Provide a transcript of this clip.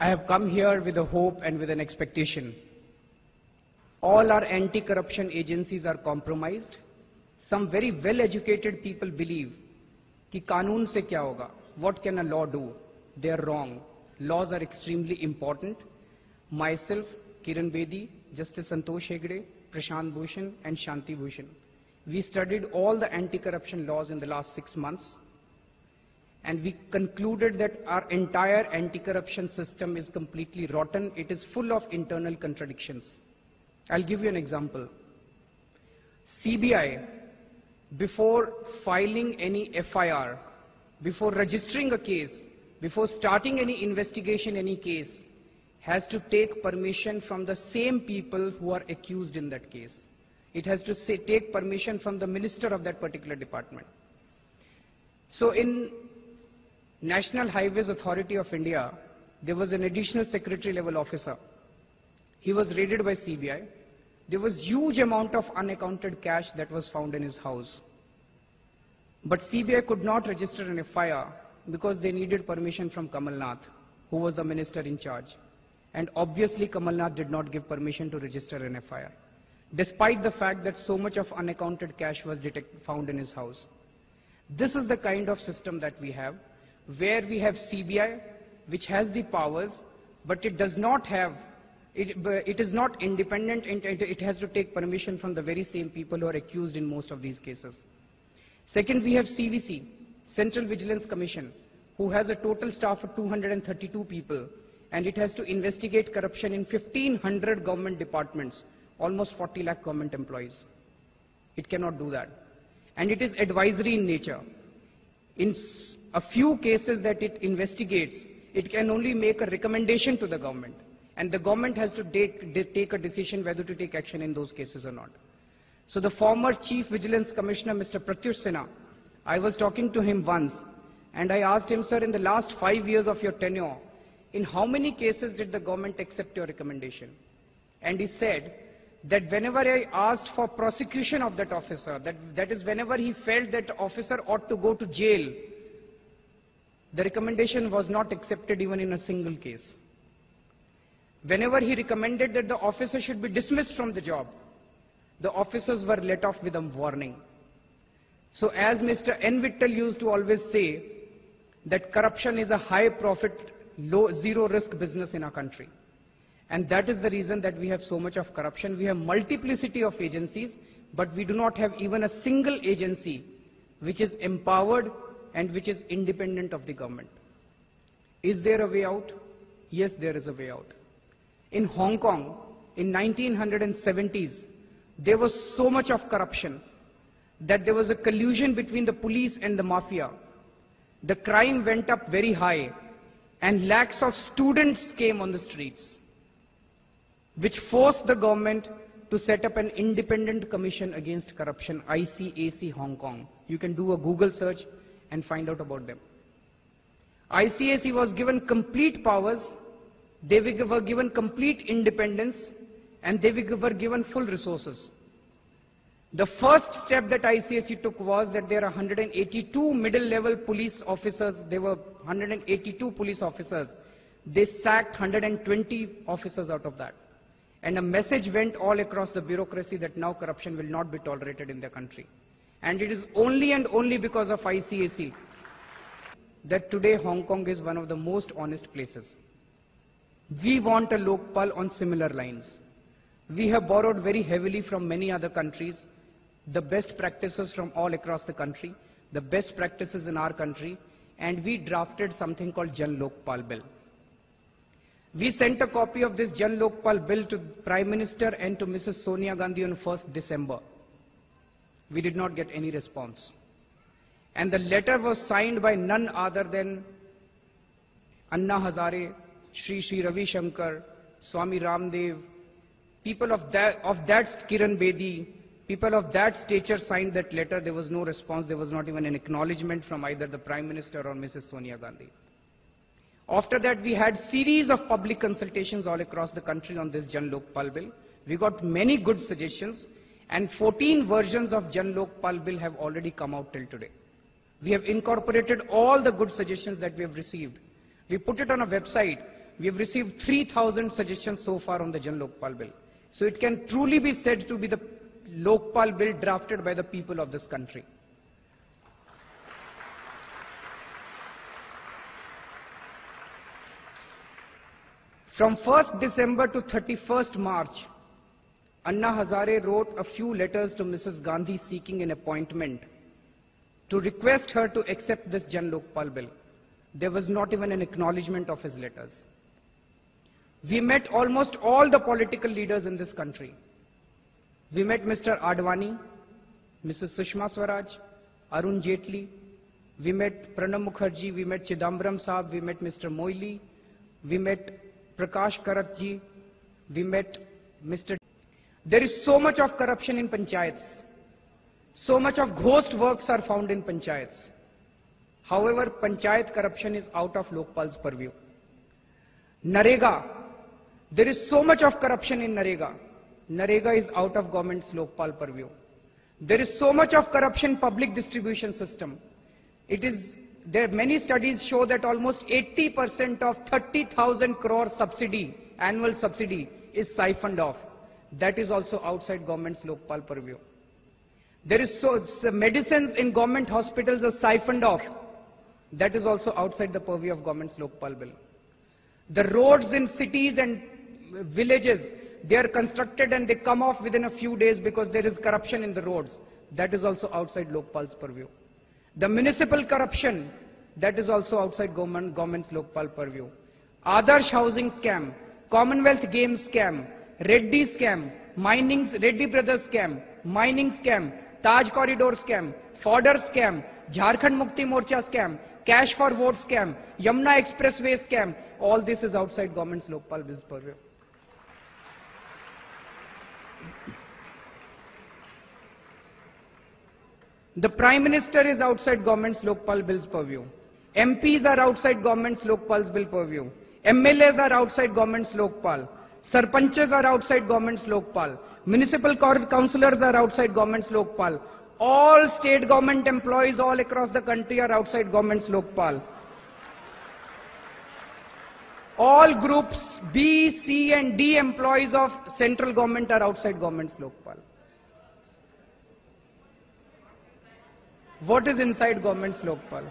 I have come here with a hope and with an expectation. All our anti-corruption agencies are compromised. Some very well-educated people believe कि कानून से क्या होगा? What can a law do? They are wrong. Laws are extremely important. Myself, Kiran Bedi, Justice Santosh Hegde, Prashant Bhushan and Shanti Bhushan. We studied all the anti-corruption laws in the last 6 months, and we concluded that our entire anti-corruption system is completely rotten. It is full of internal contradictions. I'll give you an example. CBI, before filing any FIR, before registering a case, before starting any investigation, any case, has to take permission from the same people who are accused in that case. It has to take permission from the minister of that particular department. So in National Highways Authority of India, there was an additional secretary level officer. He was raided by CBI. There was huge amount of unaccounted cash that was found in his house. But CBI could not register an FIR because they needed permission from Kamal Nath, who was the minister in charge. And obviously Kamal Nath did not give permission to register an FIR, despite the fact that so much of unaccounted cash was found in his house. This is the kind of system that we have, where we have CBI, which has the powers, but it does not have, it is not independent, and it has to take permission from the very same people who are accused in most of these cases. Second, we have CVC, Central Vigilance Commission, who has a total staff of 232 people, and it has to investigate corruption in 1,500 government departments, almost 40 lakh government employees. It cannot do that. And it is advisory in nature. In a few cases that it investigates, it can only make a recommendation to the government, and the government has to take a decision whether to take action in those cases or not. So the former Chief Vigilance Commissioner, Mr. Pratyush Sinha, I was talking to him once, and I asked him, sir, in the last 5 years of your tenure, in how many cases did the government accept your recommendation? And he said that whenever I asked for prosecution of that officer, that is whenever he felt that officer ought to go to jail, the recommendation was not accepted even in a single case. Whenever he recommended that the officer should be dismissed from the job, the officers were let off with a warning. So as Mr. N. Vittal used to always say, that corruption is a high profit, zero risk business in our country. And that is the reason that we have so much of corruption. We have multiplicity of agencies, but we do not have even a single agency which is empowered and which is independent of the government. Is there a way out? Yes, there is a way out. In Hong Kong, in 1970s, there was so much of corruption that there was a collusion between the police and the mafia. The crime went up very high, and lakhs of students came on the streets, which forced the government to set up an independent commission against corruption, ICAC Hong Kong. You can do a Google search and find out about them. ICAC was given complete powers, they were given complete independence, and they were given full resources. The first step that ICAC took was that there are 182 middle-level police officers. There were 182 police officers. They sacked 120 officers out of that. And a message went all across the bureaucracy that now corruption will not be tolerated in the country. And it is only and only because of ICAC that today Hong Kong is one of the most honest places. We want a Lokpal on similar lines. We have borrowed very heavily from many other countries, the best practices from all across the country, the best practices in our country, and we drafted something called Jan Lokpal Bill. We sent a copy of this Jan Lokpal Bill to Prime Minister and to Mrs. Sonia Gandhi on 1st December. We did not get any response. And the letter was signed by none other than Anna Hazare, Sri Ravi Shankar, Swami Ramdev, people of that Kiran Bedi, people of that stature signed that letter. There was no response. There was not even an acknowledgement from either the Prime Minister or Mrs. Sonia Gandhi. After that, we had series of public consultations all across the country on this Jan Lokpal Bill. We got many good suggestions, and 14 versions of Jan Lokpal Bill have already come out till today. We have incorporated all the good suggestions that we have received. We put it on a website. We have received 3,000 suggestions so far on the Jan Lokpal bill. So it can truly be said to be the Lokpal bill drafted by the people of this country. From 1st December to 31st March, Anna Hazare wrote a few letters to Mrs. Gandhi seeking an appointment to request her to accept this Jan Lokpal bill. There was not even an acknowledgement of his letters. We met almost all the political leaders in this country. We met Mr. Advani, Mrs. Sushma Swaraj, Arun Jaitley. We met Pranab Mukherjee, we met Chidambaram Saab, we met Mr. Moily, we met Prakash Karat ji, we met Mr. There is so much of corruption in panchayats. So much of ghost works are found in panchayats. However, panchayat corruption is out of Lokpal's purview. Narega, there is so much of corruption in Narega. Narega is out of government's Lokpal purview. There is so much of corruption in public distribution system. Many studies show that almost 80% of 30,000 crore subsidy, annual subsidy, is siphoned off. That is also outside government's Lokpal purview. Medicines in government hospitals are siphoned off. That is also outside the purview of government's Lokpal bill. The roads in cities and villages, they are constructed and they come off within a few days because there is corruption in the roads. That is also outside Lokpal's purview. The municipal corruption, that is also outside government's Lokpal purview. Adarsh housing scam, Commonwealth Games scam, Reddy scam, Reddy Brothers scam, mining scam, Taj Corridor scam, fodder scam, Jharkhand Mukti Morcha scam, cash for vote scam, Yamuna Expressway scam. All this is outside government's Lokpal bill's purview. The Prime Minister is outside government's Lokpal bill's purview. MPs are outside government's Lokpal's bill purview. MLAs are outside government's Lokpal. Sarpanches are outside government's Lokpal. Municipal councillors are outside government's Lokpal. All state government employees all across the country are outside government's Lokpal. All groups B, C and D employees of central government are outside government's Lokpal. What is inside government's Lokpal?